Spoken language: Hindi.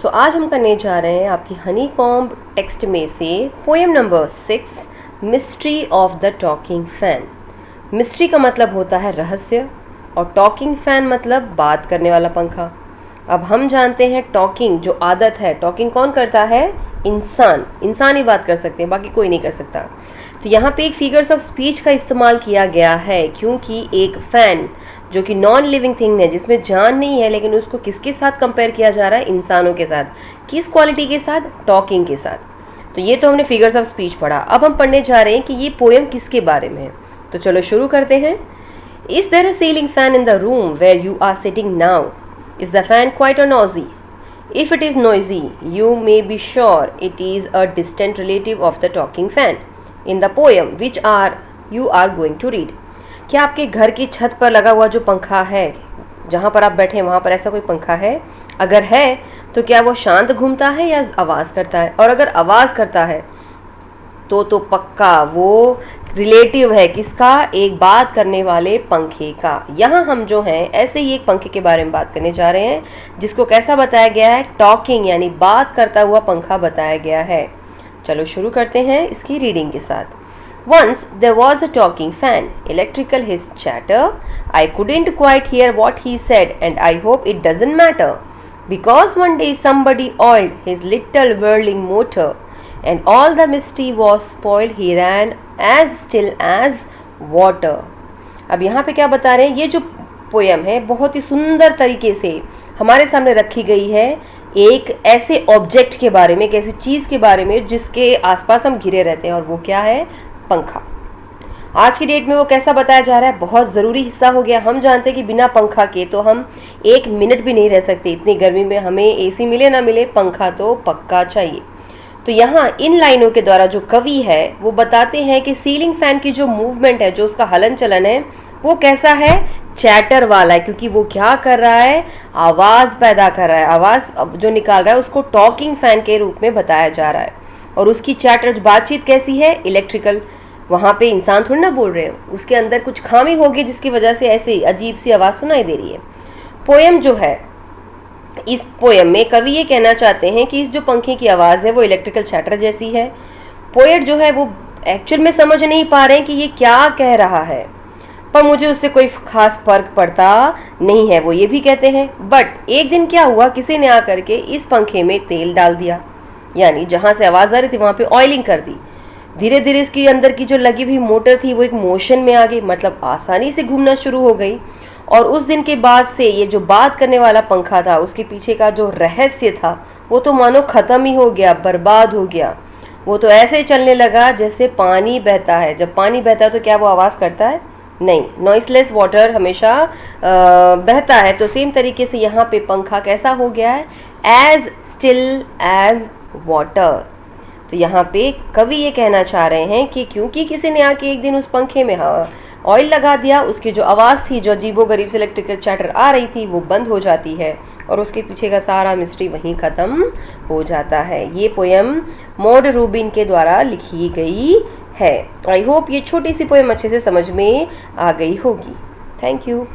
आज हम करने जा रहे हैं आपकी हनीकॉम्ब टेक्स्ट में से poem number 6 mystery of the talking fan. Mystery का मतलब होता है रहस्य और टॉकिंग फैन मतलब बात करने वाला पंखा। अब हम जानते हैं टॉकिंग जो आदत है, टॉकिंग कौन करता है? इंसान ही बात कर सकते हैं, बाकी कोई नहीं कर सकता। तो यहाँ पे एक फिगर्स ऑफ स्पीच का इस्तेमाल किया गया है क्योंकि एक फैन जो कि नॉन लिविंग थिंग है, जिसमें जान नहीं है, लेकिन उसको किसके साथ कंपेयर किया जा रहा है? इंसानों के साथ। किस क्वालिटी के साथ? टॉकिंग के साथ। तो ये तो हमने फिगर्स ऑफ स्पीच पढ़ा। अब हम पढ़ने जा रहे हैं कि ये पोएम किसके बारे में है। तो चलो शुरू करते हैं। Is there a ceiling fan in the room where you are sitting now? Is the fan quiet or noisy? If it is noisy, you may be sure it is a distant relative of the talking fan in the poem which you are going to read. क्या आपके घर की छत पर लगा हुआ जो पंखा है, जहाँ पर आप बैठे हैं वहाँ पर ऐसा कोई पंखा है? अगर है तो क्या वो शांत घूमता है या आवाज़ करता है? और अगर आवाज़ करता है तो पक्का वो रिलेटिव है किसका? एक बात करने वाले पंखे का। यहाँ हम जो हैं ऐसे ही एक पंखे के बारे में बात करने जा रहे हैं जिसको कैसा बताया गया है? टॉकिंग यानी बात करता हुआ पंखा बताया गया है। चलो शुरू करते हैं इसकी रीडिंग के साथ। Once there was a talking fan, electrical his chatter. I couldn't quite hear what he said and I hope it doesn't matter. Because one day somebody oiled his little whirling motor and all the mystery was spoiled. He ran as still as water. अब यहाँ पे क्या बता रहे हैं? ये जो पोयम है बहुत ही सुंदर तरीके से हमारे सामने रखी गई है एक ऐसे ऑब्जेक्ट के बारे में, एक ऐसी चीज़ के बारे में जिसके आसपास हम घिरे रहते हैं, और वो क्या है? पंखा। आज की डेट में वो कैसा बताया जा रहा है? बहुत ज़रूरी हिस्सा हो गया। हम जानते हैं कि बिना पंखा के तो हम एक मिनट भी नहीं रह सकते। इतनी गर्मी में हमें एसी मिले ना मिले, पंखा तो पक्का चाहिए। तो यहाँ इन लाइनों के द्वारा जो कवि है वो बताते हैं कि सीलिंग फैन की जो मूवमेंट है, जो उसका हलन चलन है, वो कैसा है? चैटर वाला है। क्योंकि वो क्या कर रहा है? आवाज़ पैदा कर रहा है। आवाज़ जो निकाल रहा है उसको टॉकिंग फैन के रूप में बताया जा रहा है। और उसकी चैटर बातचीत कैसी है? इलेक्ट्रिकल। वहाँ पे इंसान थोड़ी ना बोल रहे हो, उसके अंदर कुछ खामी होगी जिसकी वजह से ऐसे अजीब सी आवाज़ सुनाई दे रही है। पोएम जो है, इस पोएम में कवि ये कहना चाहते हैं कि इस जो पंखे की आवाज़ है वो इलेक्ट्रिकल चैटर जैसी है। पोएट जो है वो एक्चुअल में समझ नहीं पा रहे हैं कि ये क्या कह रहा है, पर मुझे उससे कोई खास फर्क पड़ता नहीं है, वो ये भी कहते हैं। बट एक दिन क्या हुआ, किसी ने आकर के इस पंखे में तेल डाल दिया, यानी जहाँ से आवाज़ आ रही थी वहाँ पे ऑयलिंग कर दी। धीरे धीरे इसके अंदर की जो लगी हुई मोटर थी वो एक मोशन में आ गई, मतलब आसानी से घूमना शुरू हो गई। और उस दिन के बाद से ये जो बात करने वाला पंखा था, उसके पीछे का जो रहस्य था वो तो मानो ख़त्म ही हो गया, बर्बाद हो गया। वो तो ऐसे चलने लगा जैसे पानी बहता है। जब पानी बहता है तो क्या वो आवाज़ करता है? नहीं, नॉइसलेस वाटर हमेशा बहता है। तो सेम तरीके से यहाँ पे पंखा कैसा हो गया है? As still as water. तो यहाँ पे कवि ये कहना चाह रहे हैं कि क्योंकि किसी ने आके एक दिन उस पंखे में ऑयल लगा दिया, उसकी जो आवाज़ थी, जो अजीबो गरीब से इलेक्ट्रिकल चैटर आ रही थी, वो बंद हो जाती है और उसके पीछे का सारा मिस्ट्री वहीं ख़त्म हो जाता है। ये पोएम मॉड रूबिन के द्वारा लिखी गई है। आई होप ये छोटी सी पोएम अच्छे से समझ में आ गई होगी। Thank you.